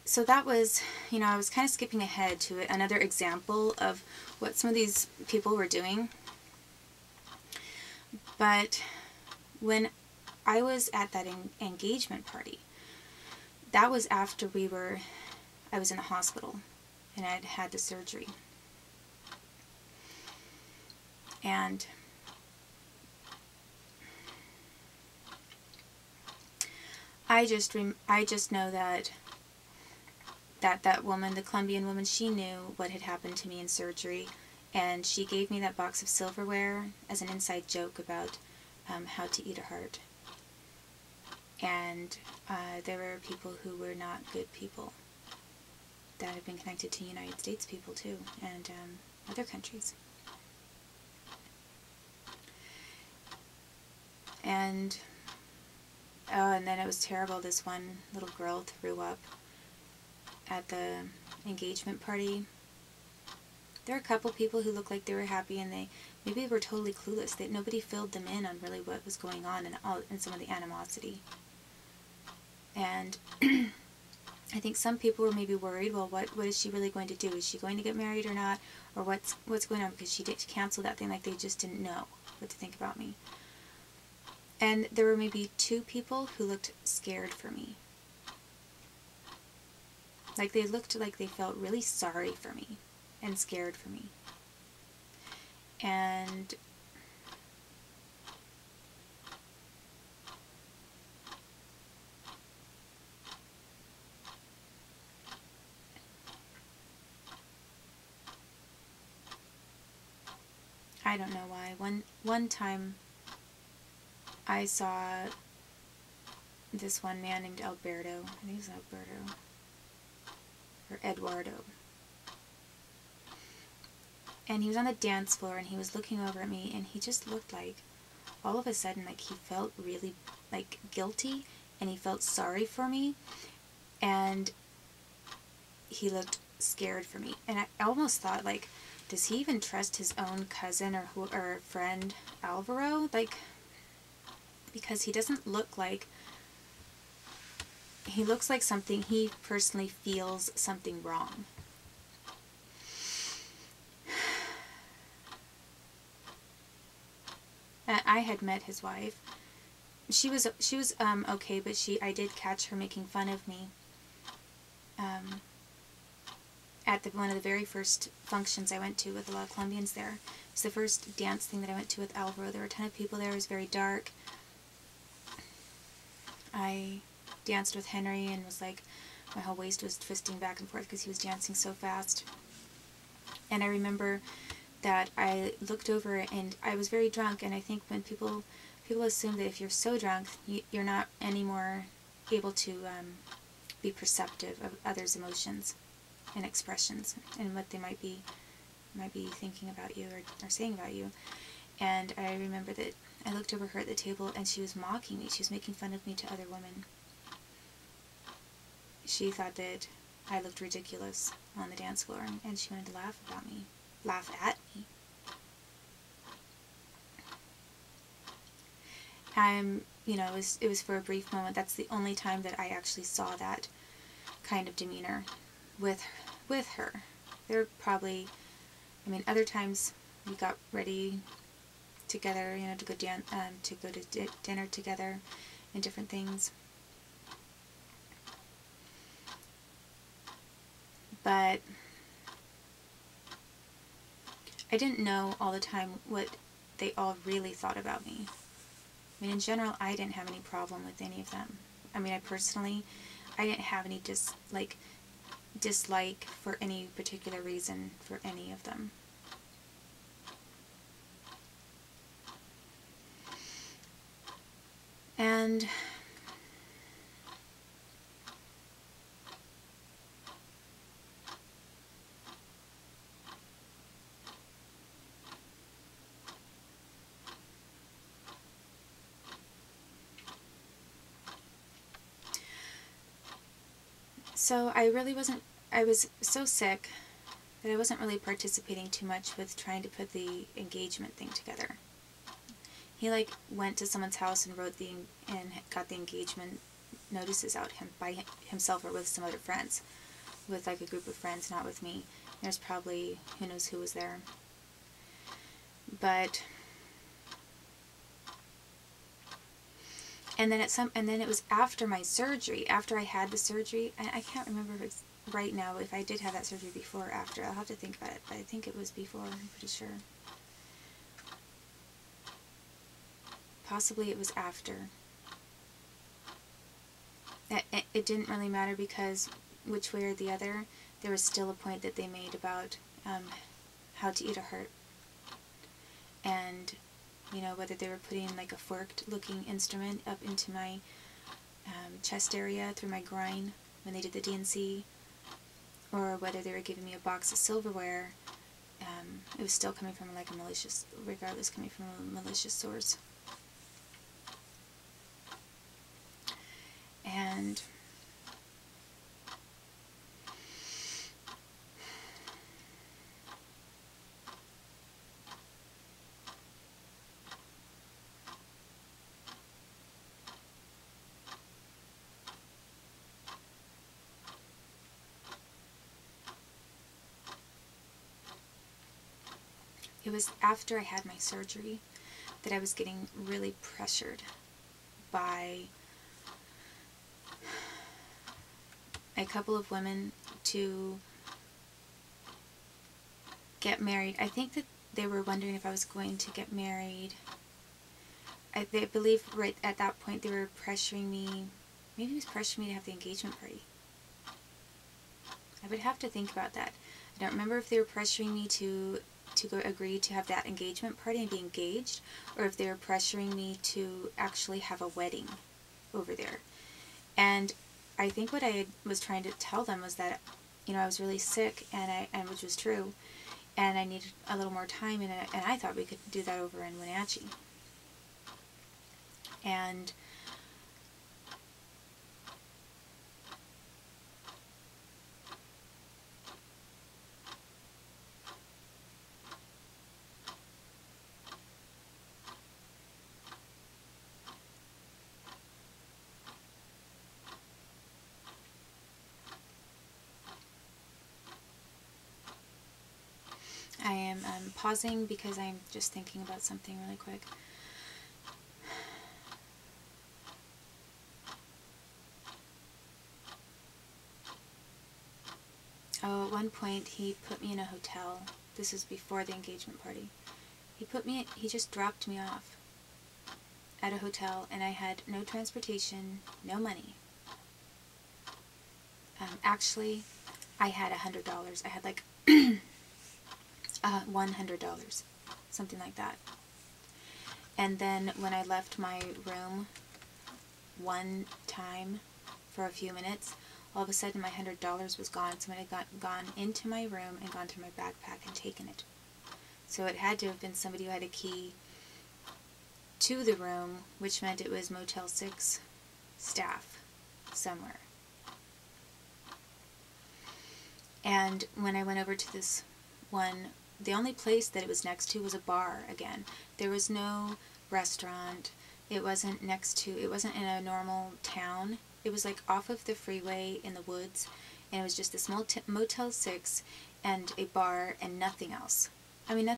so that was, I was kind of skipping ahead to another example of what some of these people were doing. But when I was at that engagement party, that was after I was in the hospital and I'd had the surgery. And I just know that woman, the Colombian woman, she knew what had happened to me in surgery, and she gave me that box of silverware as an inside joke about how to eat a heart. And there were people who were not good people that have been connected to United States people too, and other countries. And and then it was terrible. This one little girl threw up at the engagement party. There were a couple people who looked like they were happy, and they maybe were totally clueless. That nobody filled them in on really what was going on and some of the animosity. And I think some people were maybe worried. Well, what is she really going to do? Is she going to get married or not? Or what's going on? Because she did cancel that thing, like they just didn't know what to think about me. And there were maybe 2 people who looked scared for me. Like they looked like they felt really sorry for me and scared for me. And I don't know why. One time I saw this one man named Alberto. I think it was Alberto. Or Eduardo. And he was on the dance floor and he was looking over at me, and he just looked like, all of a sudden, like he felt really like guilty, and he felt sorry for me, and he looked scared for me. And I almost thought, like, does he even trust his own cousin or friend Alvaro? Like, because he doesn't look like, he looks like something, he personally feels something wrong. I had met his wife. She was okay, but I did catch her making fun of me at one of the very first functions I went to with a lot of Colombians there. It's the first dance thing that I went to with Alvaro. There were a ton of people there. It was very dark. I danced with Henry and was like, my whole waist was twisting back and forth because he was dancing so fast. And I remember that I looked over and I was very drunk, and I think when people assume that if you're so drunk, you're not anymore able to be perceptive of others' emotions and expressions and what they might be thinking about you or saying about you. And I remember that I looked over her at the table and she was mocking me. She was making fun of me to other women. She thought that I looked ridiculous on the dance floor, and she wanted to laugh at me. It was for a brief moment. That's the only time that I actually saw that kind of demeanor with her. There were probably, other times we got ready together, to go to dinner together and different things. But I didn't know all the time what they all really thought about me. In general, I didn't have any problem with any of them. I didn't have any dislike for any particular reason for any of them. And so I was so sick that I wasn't really participating too much with trying to put the engagement thing together. He went to someone's house and got the engagement notices out by himself or with some other friends, with like a group of friends, not with me. There's probably who knows who was there. But and then it was after my surgery, after I had the surgery, and I can't remember if it's right now if I did have that surgery before or after. I'll have to think about it, but I think it was before, I'm pretty sure. Possibly it was after. It didn't really matter, because which way or the other, there was still a point that they made about how to eat a heart. And, you know, whether they were putting like a forked looking instrument up into my chest area through my groin when they did the DNC, or whether they were giving me a box of silverware, it was still coming from like a malicious, regardless, coming from a malicious source. And it was after I had my surgery that I was getting really pressured by a couple of women to get married. I think that they were wondering if I was going to get married. They believe right at that point they were pressuring me. Maybe it was pressuring me to have the engagement party. I would have to think about that. I don't remember if they were pressuring me to go agree to have that engagement party and be engaged, or if they were pressuring me to actually have a wedding over there. And I think what I was trying to tell them was that, you know, I was really sick, and which was true, and I needed a little more time, and I thought we could do that over in Wenatchee. And I am pausing because I'm just thinking about something really quick. Oh, at one point he put me in a hotel. This was before the engagement party. He just dropped me off at a hotel, and I had no transportation, no money. Actually, I had $100. I had like $100, something like that. And then when I left my room one time for a few minutes, all of a sudden my $100 was gone. Somebody had gone into my room and gone through my backpack and taken it. So it had to have been somebody who had a key to the room, which meant it was Motel 6 staff somewhere. And when I went over to this one, the only place that it was next to was a bar again. There was no restaurant. It wasn't in a normal town. It was like off of the freeway in the woods, and it was just a small Motel 6 and a bar and nothing else. I mean,